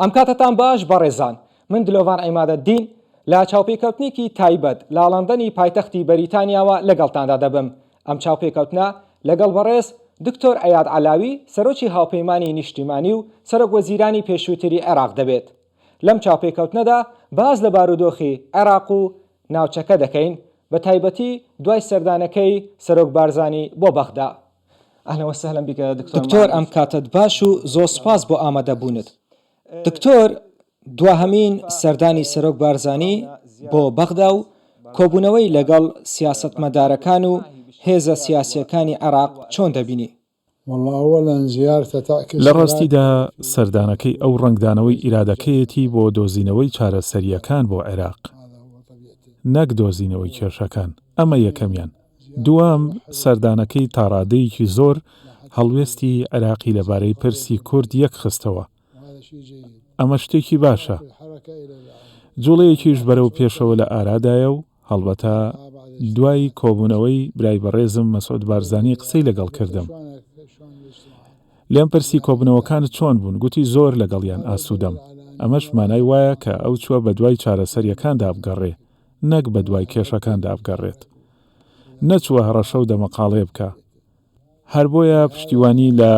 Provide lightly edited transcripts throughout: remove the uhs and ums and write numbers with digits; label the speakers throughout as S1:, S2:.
S1: ئەم کاتتان باش بەڕێزان، من دلۆڤان عیمادەدین لە چاوپێکەوتنێکی تایبەت لە لەندەنی پایتەختی بەریتانیاوە لەگەڵتاندا دەبم. ئەم چاوپێکەوتنە لەگەڵ بەڕێز دکتۆر ئەیاد عەلاوی سەرۆکی هاوپەیمانی نیشتیمانی و سەرۆک وەزیرانی پێشووتری عێراق دەبێت. لەم چاوپێکەوتنەدا باز لە بارودۆخی عێراق و ناوچەکە دەکەین، بە تایبەتی دوای سەردانەکەی سەرۆک بارزانی بۆ بەغدا. ئەهلا وسهلا بك دکتۆر، ئەم کاتت باش و زۆر سپاس بۆ ئامادەبوونت. دکتۆر، دواهەمین سەردانی سەرۆک بارزانی بۆ بەغدا و کۆبوونەوەی لەگەڵ سیاسەتمەدارەکان و هێزە سیاسیەکانی عێراق چۆن دەبینی؟
S2: لە ڕاستیدا سەردانەکەی ئەو ڕنگدانەوەی ئیرادەکەیەتی بۆ دۆزینەوەی چارەسەریەکان بۆ عێراق، نەک دۆزینەوەی کێشەکان. ئەمە یەکەمیان. دووەم، سەردانەکەی تاڕادەیەکی زۆر هەڵوێستی عێراقی لەبارەی پرسی کورد یەک خستەوە. ئەمە شتێکی باشە. جوڵەیەکیش بەرەو پێشەوە لە ئارادایە و هەڵبەتە دوای کۆبوونەوەی برای بەڕێزم مەسعود بارزانی قسەی لەگەڵ کردم. لێم پرسی کۆبوونەوەکانت چۆن بوون؟ گوتی زۆر لەگەڵیان ئاسوودەم. ئەمەش مانای وایە کە ئەو چووە بە دوای چارەسەریەکاندا بگەڕێ، نەک بە دوای کێشەکاندا بگەڕێت. نەچووە هەڕەشە و دەمەقاڵێ بکە. هەر بۆیە پشتیوانی لە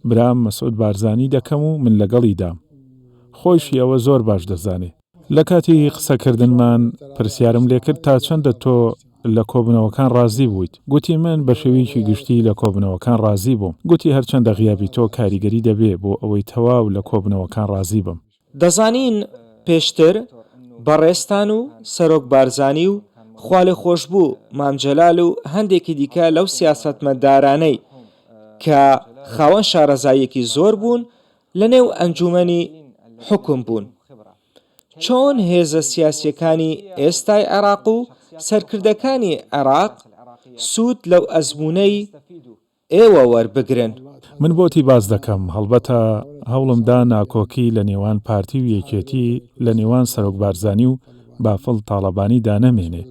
S2: برام مەسعود بارزانی دەکەم و من لەگەڵی دام. خۆشی ئەوە زۆر باش دەزانێ. لە کاتی قسەکردنمان پرسیارم لێکرد تا چەندە تۆ لە کۆبوونەوەکان ڕازی بوویت. گوتی من بە شێوەیەکی گشتی لە کۆبوونەوەکان ڕازی بووم. گوتی هەرچەندە غیابی تۆ کاریگەری دەبێ بۆ ئەوەی تەواو لە کۆبوونەوەکان ڕازی بم.
S1: دەزانین پێشتر بەڕێستان و سەرۆک بارزانی و خوالە خۆشببوو مامجەلال و هەندێکی دیکە لەو سیاسەتمەدارانەی کە خاوەن شارەزایەکی زۆر بوون لە نێو ئەنجومەنی حکوم بوون. چۆن هێزە سیاسیەکانی ئێستای عێراق و سەرکردەکانی عێراق سوود لەو ئەزموونەی ئێوە وەربگرن؟
S2: من بۆتی باز دەکەم. هەڵبەتە هەوڵمدا ناکۆکی لە نێوان پارتی و یەکێتی لە نێوان سەرۆک بارزانی و بافڵ تاڵەبانی دانەمێنێ.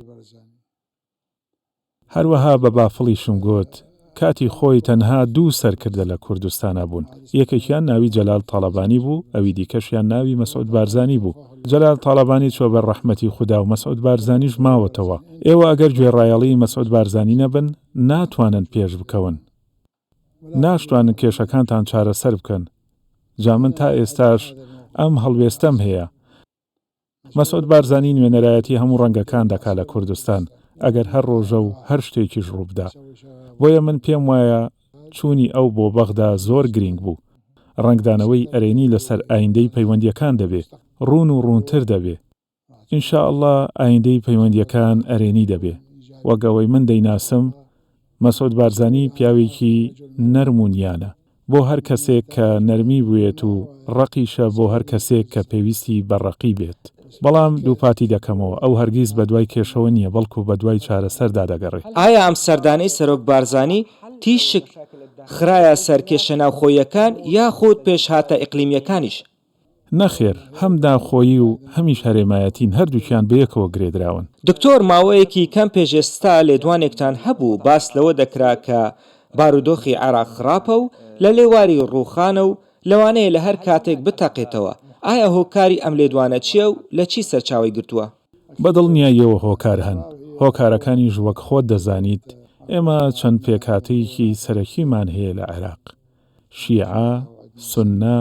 S2: هەروەها بە بافڵیشم گوت کاتی خۆی تەنها دوو سەرکردە لە کوردستانە بوون. یەکێکیان ناوی جەلال تاڵەبانی بوو، ئەوی دیکەشیان ناوی مەسعود بارزانی بوو. جەلال تاڵەبانی چوە بەر ڕەحمەتی خوددا و مەسعود بارزانیش ماوەتەوە. ئێوە ئەگەر گوێڕایەڵی مەسعود بارزانی نەبن ناتوانن پێش بکەون، ناشتوانن کێشەکانتان چارەسەر بکەن. جا من تا ئێستاش ئەم هەڵوێستەم هەیە. مەسعود بارزانی نوێنەرایەتی هەموو ڕەنگەکان دەکا لە کوردستان ئەگەر هەر ڕۆژە و هەر شتێکیش ڕووبدا. بۆیە من پێم وایە چوونی ئەو بۆ بەغدا زۆر گرنگ بوو. ڕنگدانەوەی ئەرێنی لەسەر ئایندەی پەیوەندیەکان دەبێ، ڕوون و ڕوونتر دەبێ. ئینشاءالله ئایندەی پەیوەندیەکان ئەرێنی دەبێ. وەگەوەی من دەیناسم مەسعود بارزانی پیاوێکی نەرمونیانە بۆ هەر کەسێک کە نەرمی بوێت و ڕقیشە بۆ هەر کەسێک کە پێویستی بەڕقی بێت. بەڵام دووپاتی دەکەمەوە، ئەو هەرگیز بە دوای کێشەوە نییە، بەڵکو بە دوای چارەسەردا دەگەڕێت.
S1: ئایا ئەم سەردانەی سەرۆک بارزانی تیشک خراە سەرکێشە ناوخۆیەکان یاخود پێش هاتە ئیقلیمیەکانیش؟
S2: نەخێر، هەم ناوخۆیی و هەمیش هەرێمایەتین هەردووکیان بەیەکەوە گرێدراون.
S1: دکتۆر، ماوەیەکی کەم پێشێستا لێدوانێکتان هەبوو باس لەوە دەکرا کە بارودۆخی عێراق خراپە و لە لێواری ڕووخانە و لەوانەیە لە هەر کاتێک بتەقێتەوە. ئایا هۆکاری ئەم لێدوانە چییە و لە چی سەرچاوی گرتووە؟
S2: بەدڵنیاییەوە هۆکار هەن. هۆکارەکانیش وەک خۆت دەزانیت ئێمە چەند پێکاتەیەکی سەرەکیمان هەیە لە عێراق: شیعە، سوننە،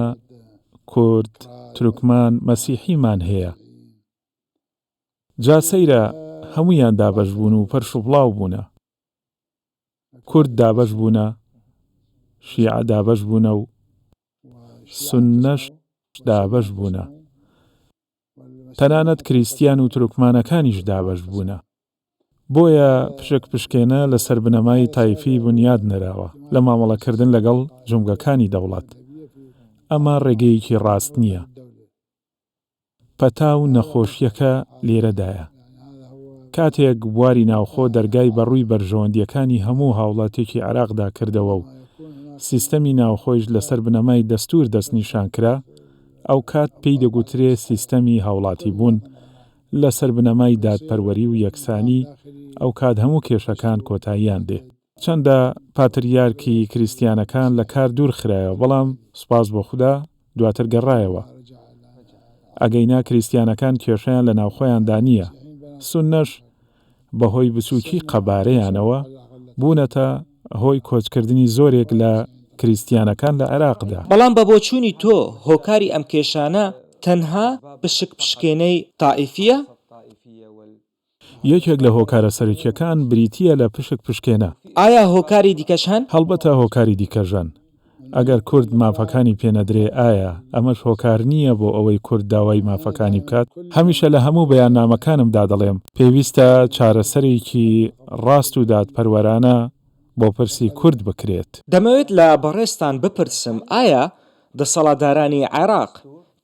S2: کورد، تورکمان، مەسیحیمان هەیە. جا سەیرە هەمویان دابەش بوون و پەرش و بڵاو بوونە. کورد دابەش بوونە، شیعە دابەش بوونە و سوننەش دابەش بوونە. تەنانەت کریستیان و تورکمانەکانیش دابەش بوونە. بۆیە پشک پشکێنە لەسەر بنەمای تایفی بنیاد نەراوە لە مامەڵەکردن لەگەڵ جومگەکانی دەوڵەت. ئەمە ڕێگەیەکی ڕاست نییە. پەتا و نەخۆشیەکە لێرەدایە. کاتێک بواری ناوخۆ دەرگای بەڕووی بەرژەوەندیەکانی هەموو هاوڵاتێکی عێراقدا کردەوە و سیستەمی ناوخۆیش لەسەر بنەمای دەستور دەستنیشان کرا، ئەو کات پێی دەگوترێ سیستەمی هاوڵاتی بوون لەسەر بنەمای دادپەروەری و یەکسانی. ئەو کات هەموو کێشەکان کۆتاییان دێ. چەندە پاتریارکی کریستیانەکان لە کار دوور خرایەوە، بەڵام سوپاس بۆ خوددا دواتر گەڕایەوە. ئەگەینا کریسیانەکان کێشەیان لە ناوخۆیاندا نییە. سوننەش بەهۆی بچووکی قەبارەیانەوە بوونەتە هۆی کۆچکردنی زۆرێک لە کریسیانەکان لە عێراقدا.
S1: بەڵام بە بۆچوونی تۆ هۆکاری ئەم کێشانە تەنها پشکێنەی تائیفیە؟
S2: یەکێک لە هۆکارە سەرەکیەکان بریتیە لە پشکێنە.
S1: ئایا هۆکاری دیکەش هەن؟
S2: هەڵبەتە هۆکاری دیکەژەن. ئەگەر کورد مافەکانی پێنەدرێ ئایا ئەمەش هۆکار نییە بۆ ئەوەی کورد داوای مافەکانی بکات؟ هەمیشە لە هەموو بەیاننامەکانمدا دەڵێم پێویستە چارەسەرێکی ڕاست و دادپەروەرانە بۆ پرسی کورد بکرێت.
S1: دەمەوێت لە بەڕێستان بپرسم ئایا دەسەڵاتدارانی عێراق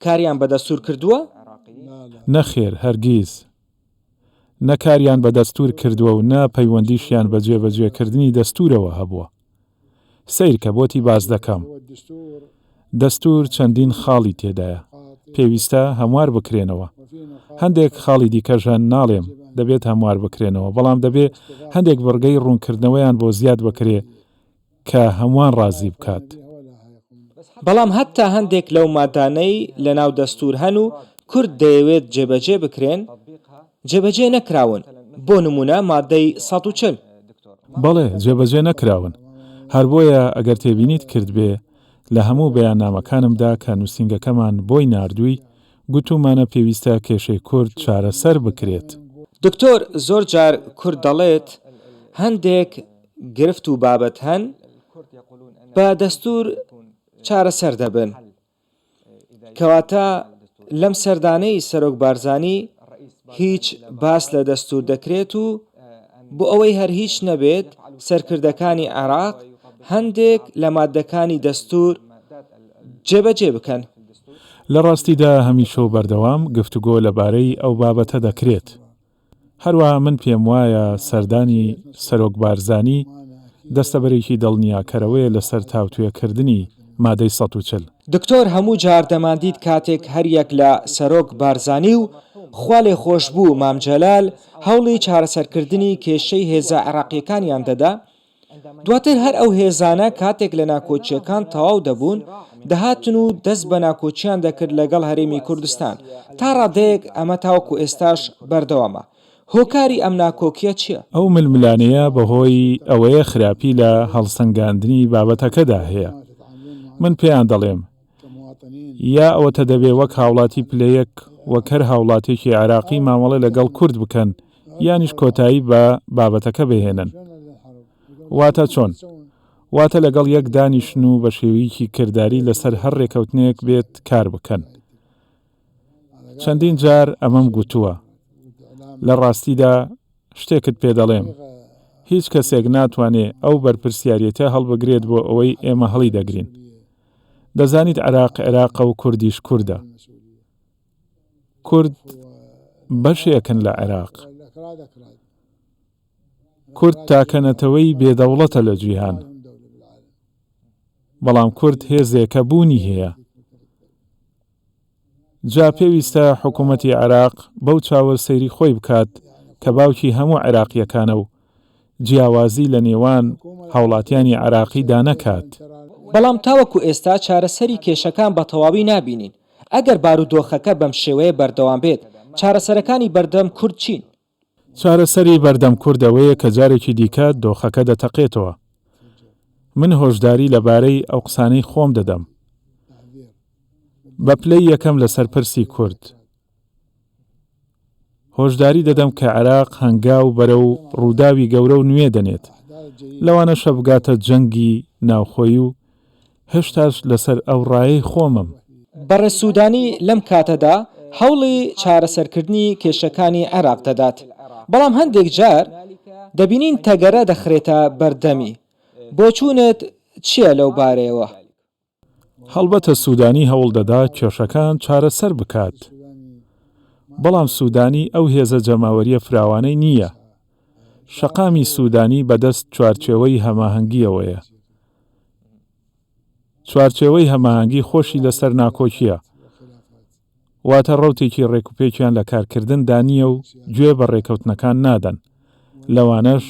S1: کاریان بە دەستور کردووە؟
S2: نەخێر هەرگیز. نەکاریان بە دەستور کردووە و نا پەیوەندیشیان بە جێبەجێکردنی دەستورەوە هەبووە. سیرکە بۆتی باز دەکەم. دەستور چەندین خاڵی تێدایە. پێویستە هەموار بکرێنەوە. هەندێک خاڵی دیکەژان ناڵێم دەبێت هەموار بکرێنەوە، بەڵام دەبێت هەندێک بڕگەی ڕوونکردنەوەیان بۆ زیاد بکرێ کە هەمووان ڕازی بکات.
S1: بەڵام هەتا هەندێک لەو مادانەی لە ناو دەستور هەن و کورد دەیەوێت جێبەجێ بکرێن جێبەجێ نەکراون. بۆ نمونە مادەی 140.
S2: بەڵێ جێبەجێ نەکراون. هەر بۆیە ئەگەر تێبینیت کرد بێ لە هەموو بەیاننامەکانمدا کە نووسینگەکەمان بۆی ناردووی گوتومانە پێویستە کێشەی کورد چارەسەر بکرێت.
S1: دکتۆر زۆر جار کورد دەڵێت هەندێک گرفت و بابەت هەن بە دەستور چارەسەر دەبن. کەواتە لەم سەردانەی سەرۆک بارزانی هیچ باس لە دەستور دەکرێت و بۆ ئەوەی هەر هیچ نەبێت سەرکردەکانی عێراق هەندێک لە مادەکانی دەستور جێبەجێ بکەن.
S2: لە ڕاستیدا هەمیشە و بەردەوام گفتوگۆ لەبارەی ئەو بابەتە دەکرێت. هەروەها من پێم وایە سەردانی سەرۆک بارزانی دەستەبەرێکی دڵنیاکەرەوەیە لەسەر تاوتوێکردنی مادەی 140.
S1: دکتۆر هەموو جار دەماندید کاتێک هەریەک لە سەرۆک بارزانی و خوا لێ خۆشبوو مام جەلال هەوڵی چارەسەرکردنی کێشەی هێزە عێراقیەکانیان دەدا، دواتر هەر ئەو هێزانە کاتێک لە ناکۆچیەکان تەواو دەبوون دەهاتن و دەست بە ناکۆچیان دەکرد لەگەڵ هەرێمی کوردستان. تا ڕادەیەک ئەمە تاوەکو ئێستاش بەردەوامە. هۆکاری ئەم ناکۆکیە چییە؟
S2: ئەو ململانەیە بەهۆی ئەوەیە خراپی لە هەڵسەنگاندنی بابەتەکەدا هەیە. من پێیان دەڵێم یا ئەوەتە دەبێ وەک هاوڵاتی پلەیەک وەک هەر هاوڵاتێکی عێراقی مامەڵە لەگەڵ کورد بکەن یانیش کۆتایی بە بابەتەکە بهێنن. واتە چۆن؟ واتە لەگەڵ یەک دانیشن و بە شێوەیەکی کردداری لەسەر هەر ڕێکەوتنێک بێت کار بکەن. چەندین جار ئەمەم گوتووە. لە ڕاستیدا شتێکت پێ دەڵێم هیچ کەسێک ناتوانێ ئەو بەرپرسیارەتە هەڵبگرێت بۆ ئەوەی ئێمە هەڵی دەگرین. دەزانیت عێراقە و کوردیش کووردە. کورد بەشێکن لە عێراق. کورد تاکەنەتەوەی بێدەوڵەتە لە جیهان. بەڵام کورد هێزێکە بوونی هەیە. جا پێویستە حکوومەتی عێراق بەو چاوە سەیری خۆی بکات کە باوکی هەموو عێراقیەکانە و جیاوازی لە نێوان هاوڵاتیانی عێراقیدا نەکات.
S1: بەڵام تاوەکو ئێستا چارەسەری کێشەکان بە تەواوی نابینین. ئەگەر بارودۆخەکە بەم شێوەیە بەردەوام بێت چارەسەرەکانی بەردەم کورد چین؟
S2: چارەسەری بەردەم کوردەوەیە کە جارێکی دیکە دۆخەکە دەتەقێتەوە. من هۆشداری لەبارەی ئەو قسانەی خۆم دەدەم. بە پلەی یەکەم لەسەر پرسی کورد. هۆشداری دەدەم کە عێراق هەنگاو بەرەو ڕووداوی گەورە و نوێ دەنێت. لەوانە شەبگاتە جەنگی ناوخۆی و هێشتاش لەسەر ئەو ڕایەی خۆمم.
S1: بەڕێسوودانی لەم کاتەدا هەوڵی چارەسەرکردنی کێشەکانی عێراق دەدات. بەڵام هەندێک جار دەبینین تەگەرە دەخرێتە بەردەمی. بۆچوونت چییە لەو بارەیەوە؟
S2: هەڵبەتە سوودانی هەوڵ دەدا کێشەکان چارەسەر بکات. بەڵام سوودانی ئەو هێزە جەماوەریە فراوانەی نییە. شەقامی سوودانی بەدەست چوارچێوەی هەماهەنگیەوەیە. چوارچێوەی هەماهەنگی خۆشی لەسەر ناکۆکیە. واتە ڕەوتێکی ڕێکوپێکیان لە کارکردندا نییە و گوێ بە ڕێکەوتنەکان نادەن. لەوانەش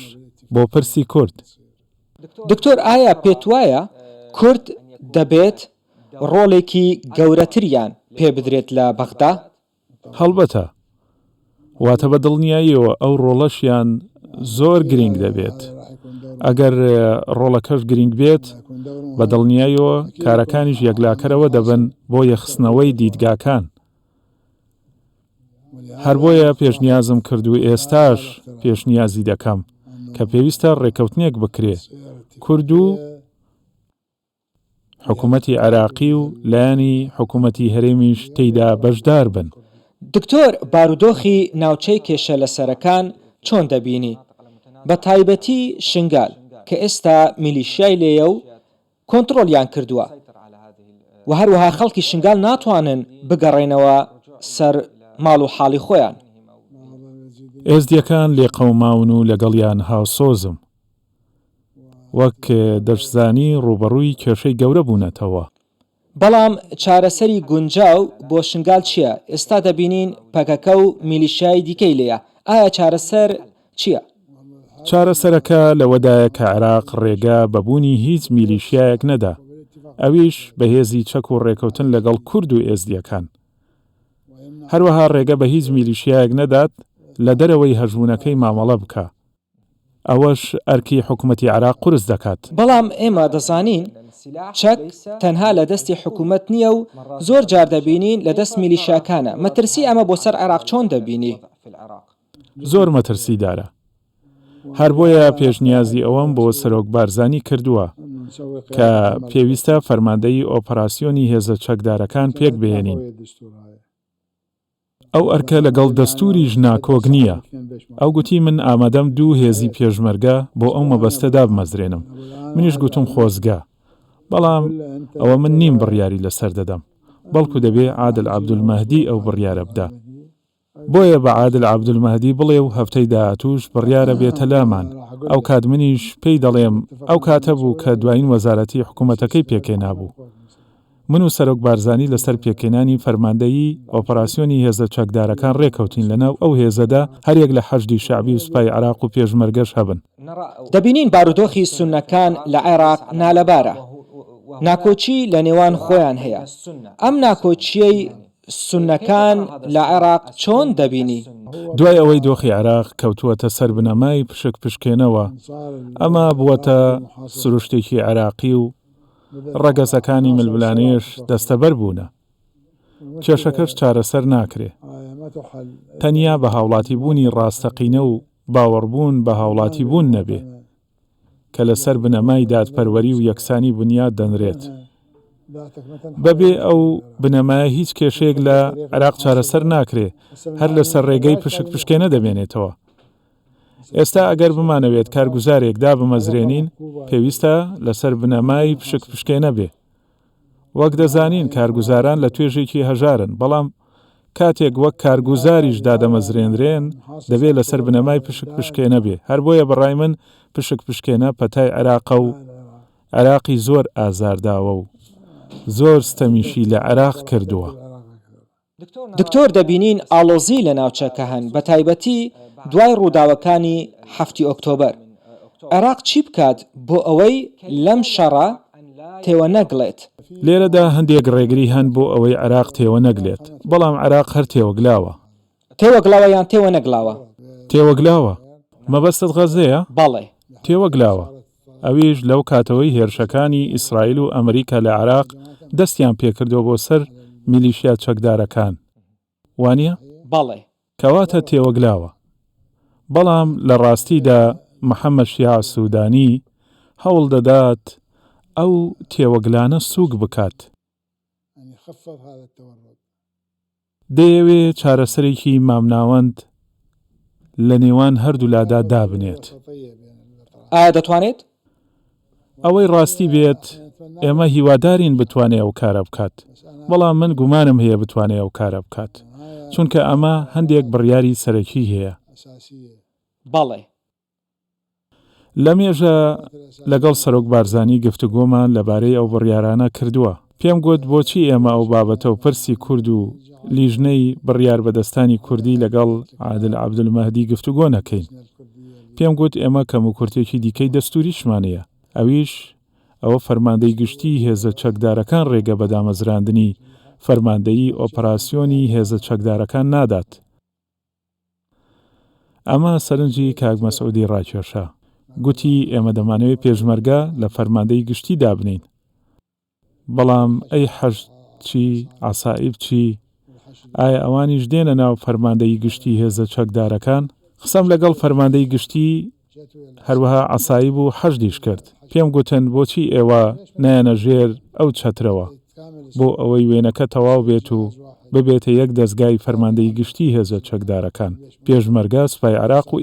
S2: بۆ پرسی کورد.
S1: دکتۆر ئایا پێت وایە کورد دەبێت ڕۆڵێکی گەورەتریان پێ بدرێت لە بەغدا؟
S2: هەڵبەتە واتە بە دڵنیاییەوە ئەو ڕۆڵەشیان زۆر گرنگ دەبێت. ئەگەر ڕۆڵەکەش گرنگ بێت بە دڵنیاییەوە کارەکانیش یەکلاکەرەوە دەبن بۆ یەخستنەوەی دیدگاکان. هەر بۆیە پێشنیازم کرد و ئێستاش پێشنیازی دەکەم کە پێویستە ڕێکەوتنێک بکرێ کورد و حکوومەتی عێراقی و لایەنی حکوومەتی هەرێمیش تێیدا بەشدار بن.
S1: دکتۆر بارودۆخی ناوچەی کێشە لەسەرەکان چۆن دەبینی؟ بە تایبەتی شنگال کە ئێستا میلیشیای لێیە و کۆنتڕۆلیان کردووە و هەروەها خەڵکی شنگال ناتوانن بگەڕێنەوە سەر ماڵ و حاڵی خۆیان.
S2: ئێزدیەکان لێقەوماون و لەگەڵیان هاوسۆزم. وەک دەشزانی ڕوبەڕووی کێشەی گەورە بوونەتەوە.
S1: بەڵام چارەسەری گونجاو بۆ شنگال چییە؟ ئێستا دەبینین پەکەکە و میلیشیای دیکەی لێیە. ئایا چارەسەر چییە؟
S2: چارەسەرەکە لەوەدایە کە عێراق ڕێگا بەبوونی هیچ میلیشیایەک نەدا. ئەویش بەهێزی چەک و ڕێکەوتن لەگەڵ کورد و ئێزدیەکان. هەروەها ڕێگە بە هیچ میلیشیایەک نەدات لە دەرەوەی هەژوونەکەی مامەڵە بکە. ئەوەش ئەرکی حکوومەتی عێراق قورس دەکات.
S1: بەڵام ئێمە دەزانین چەک تەنها لە دەستی حکوومەت نییە و زۆر جار دەبینین لە دەست میلیشیاکانە. مەترسی ئەمە بۆ سەر عێراق چۆن دەبینی؟
S2: زۆر مەترسیدارە. هەر بۆیە پێشنیازی ئەوەم بۆ سەرۆک بارزانی کردووە کە پێویستە فەرماندەی ئۆپەراسیۆنی هێزە چەکدارەکان پێک بهێنین. ئەو ئەرکە لەگەڵ دەستوریش ناکۆک نییە. ئەو گوتی من ئامادەم 2 هێزی پێشمەرگە بۆ ئەو مەبەستەدا بمەزرێنم. منیش گوتم خۆزگا. بەڵام ئەوە من نیم بڕیاری لەسەر دەدەم. بەڵکو دەبێ عادل عەبدولمەهدی ئەو بڕیارە بدا. بۆیە بە عادل عەبدولمەهدی بڵێ و هەفتەی داهاتووش بڕیارە بێتە لامان. ئەو کات منیش پێی دەڵێم ئەو کاتە بوو کە دوایین وەزارەتی حکوومەتەکەی پێکێنابوو. من و سەرۆک بارزانی لەسەر پێکێنانی فەرماندەیی ئۆپەراسیۆنی هێزە چەکدارەکان ڕێکەوتین لەناو ئەو هێزەدا هەرێک لە حەشدی شعبی و سوپای عێراق و پێشمەرگەش هەبن.
S1: دەبینین بارودۆخی سوننەکان لە عێراق نالەبارە. ناکۆچی لە نێوان خۆیان هەیە. ئەم ناکۆچیەی سوننەکان لە عێراق چۆن دەبینی؟
S2: دوای ئەوەی دۆخی عێراق کەوتووەتە سەر بنەمای پشک پشکێنەوە، ئەمە بووەتە سروشتێکی عێراقی و ڕەگەزەکانی ململانێش دەستەبەر بوونە. کێشەکەش چارەسەر ناکرێ. تەنیا بە هاوڵاتی بوونی ڕاستەقینە و باوەڕبوون بە هاوڵاتی بوون نەبێ کە لەسەر بنەمای دادپەروەری و یەکسانی بنیاد دەنرێت. بەبێ ئەو بنەمایە هیچ کێشەیەک لە عێراق چارەسەر ناکرێ، هەر لەسەر ڕێگەی پشک پشکێنە دەبێنێتەوە. ئێستا ئەگەر بمانەوێت کارگوزارێکدا بمەزرێنین، پێویستە لەسەر بنەمای پشک پشکێنە بێ. وەک دەزانین کارگوزاران لە توێژێکی هەژارن، بەڵام کاتێک وەک کارگوزاریش دادەمەزرێنرێن دەبێت لەسەر بنەمای پشک پشکێنە بێ. هەر بۆیە بەڕای من پشک پشکێنە پەتای عێراقە و عێراقی زۆر ئازارداوە و زۆر ستەمیشی لە عێراق کردووە.
S1: دکتۆر دەبینین ئاڵۆزی لە ناوچەکە هەن، بە تایبەتی دوای ڕووداوەکانی 7 ئۆکتۆبەر. عێراق چی بکات بۆ ئەوەی لەم شەڕە تێوە نەگڵێت؟
S2: لێرەدا هەندێک ڕێگری هەن بۆ ئەوەی عێراق تێوە نەگلێت، بەڵام عێراق هەر تێوەگلاوە.
S1: تێوەگلاوە یان تێوە نەگلاوە؟
S2: تێوەگلاوە. مەبەستت غەزەیە؟
S1: بەڵێ.
S2: تێوەگلاوە. ئەویش لەو کاتەوەی هێرشەکانی ئیسرائیل و ئەمریکا لە عێراق دەستیان پێکردەوە بۆ سەر میلیشیا چەکدارەکان. وانییە؟
S1: بەڵێ.
S2: کەواتە تێوەگلاوە. بەڵام لە ڕاستیدا محەممەد شیع سوودانی هەوڵ دەدات ئەو تێوەگلانە سووک بکات. دەیەوێت چارەسەرێکی مامناوەند لە نێوان هەردوو لادا دابنێت.
S1: ئایا دەتوانێت؟
S2: ئەوەی ڕاستی بێت ئێمە هیوادارین بتوانێت ئەو کارە بکات، بەڵام من گومانم هەیە بتوانێت ئەو کارە بکات، چونکە ئەمە هەندێک بڕیاری سەرەکی هەیە.
S1: بەڵێ.
S2: لە مێژە لەگەڵ سەرۆک بارزانی گفتوگۆمان لەبارەی ئەو بڕیارانە کردووە. پێم گوت بۆچی ئێمە ئەو بابەتە و پرسی کورد و لیژنەی بڕیار بەدەستانی کوردی لەگەڵ عادل عەبدولمەهدی گفتوگۆ نەکەین. پێم گوت ئێمە کەم و کورتێکی دیکەی دەستوریشمانەیە. ئەویش ئەوە فەرماندەی گشتی هێزە چەکدارەکان ڕێگە بە دامەزراندنی فەرماندەیی ئۆپەراسیۆنی هێزە چەکدارەکان نادات. ئەمە سەرنجی کاک مەسعودی ڕاکێشا. گوتی ئێمە دەمانەوێت پێشمەرگە لە فەرماندەی گشتی دابنین. بەڵام ئەی حەشد چی، عەسائیب چی؟ ئایا ئەوانیش دێنە ناو فەرماندەی گشتی هێزە چەکدارەکان؟ قسەم لەگەڵ فەرماندەی گشتی هەروەها عەسایب و حەشدیش کرد. پێم گوتن بۆچی ئێوە نایەنە ژێر ئەو چەترەوە بۆ ئەوەی وێنەکە تەواو بێت و ببێتە یەک دەستگای فەرماندەی گشتی هێزە چەکدارەکان. پێشمەرگە سوپای عێراق و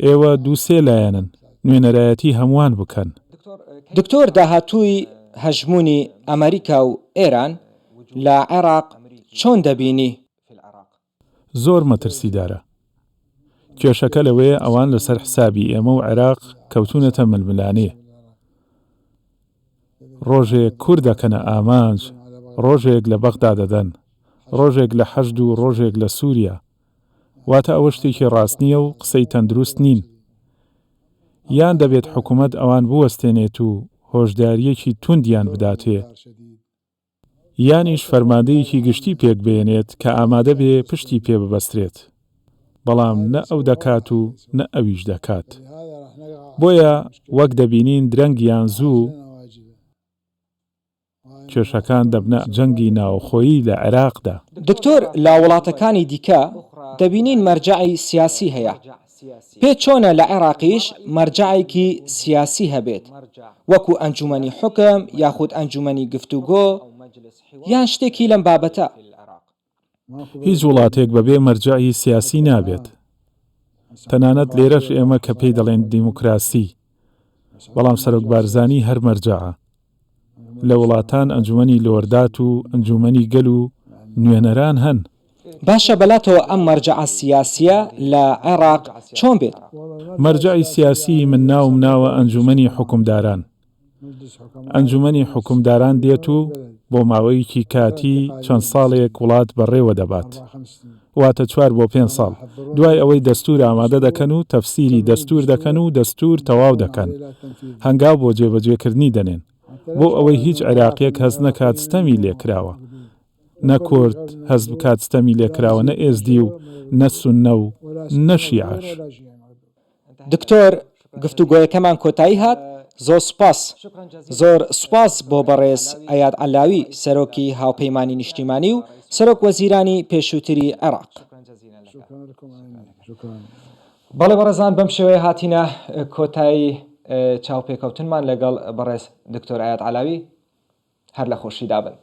S2: ئێوە دووسێ لایەنن، نوێنەرایەتی هەمووان بکەن.
S1: دکتۆر داهاتووی هەژمونی ئەمریکا و ئێران لە عێراق چۆن دەبینی؟
S2: زۆر مەترسیدارە. کێشەکە لەوەیە ئەوان لەسەر حسابی ئێمە و عێراق کەوتونەتە ململانێ. ڕۆژێک کوور دەکەنە ئامانج، ڕۆژێک لە بەغدا دەدەن، ڕۆژێک لە حەشد و ڕۆژێک لە سووریا. واتە ئەوە شتێکی ڕاست نییە و قسەی تەندروست نین. یان دەبێت حکوومەت ئەوان بوەستێنێت و هۆشداریەکی توندیان بداتێ، یانیش فەرماندەیەکی گشتی پێک بێنێت کە ئامادە بێ پشتی پێ ببەسترێت. بەڵام نە ئەو دەکات و نە ئەویش دەکات. بۆیە وەک دەبینین درەنگیان زوو کێشەکان دەبنە جەنگی ناوخۆیی لە عێراقدا.
S1: دکتۆر لە وڵاتەکانی دیکە دەبینین مەرجعی سیاسی هەیە. پێ چۆنە لە عێراقیش مەرجعێکی سیاسی هەبێت وەکو ئەنجومەنی حوکم یاخود ئەنجومەنی گفتوگۆ یان شتێکی لەم بابەتە؟
S2: هیچ وڵاتێک بەبێ مەرجعی سیاسی نابێت. تەنانەت لێرەش ئێمە کە پێی دەڵێن دیموکراسی، بەڵام سەرۆکبارزانی هەر مەرجعە. لە وڵاتان ئەنجومەنی لۆردات و ئەنجومەنی گەل و نوێنەران هەن.
S1: باشە بەلاتەوە ئەم مەرجعە سیاسیە لە عێراق چۆن بێت؟
S2: مەرجعی سیاسی من ناوە ئەنجومەنی حکومداران. ئەنجومەنی حکومداران دێت و بۆ ماوەیەکی کاتی چەند ساڵێک وڵات بەڕێوە دەبات. واتە 4 بۆ 5 ساڵ. دوای ئەوەی دەستور ئامادە دەکەن و تەفسیری دەستور دەکەن و دەستور تەواو دەکەن. هەنگاو بۆ جێبەجێکردنی دەنێن. بۆ ئەوەی هیچ عێراقیەک هەز نەکات ستەمی لێکراوە. نە کورد هەز بکات ستەمی لێکراوە، نە ئێزدی و نە سوننە و نە شیعەش.
S1: دکتۆر گفتوگۆیەکەمان کۆتایی هات. زۆر سوپاس بۆ بەڕێز عەیاد عەلاوی سەرۆکی هاوپەیمانی نیشتیمانی و سەرۆک وەزیرانی پێشووتری عێراق. بەڵێ بەڕێزان بەم شێوەیە هاتینە کۆتایی چاوپێکەوتنمان لەگەڵ بەڕێز دکتۆر عەیاد عەلاوی. هەر لە خۆشی دابن.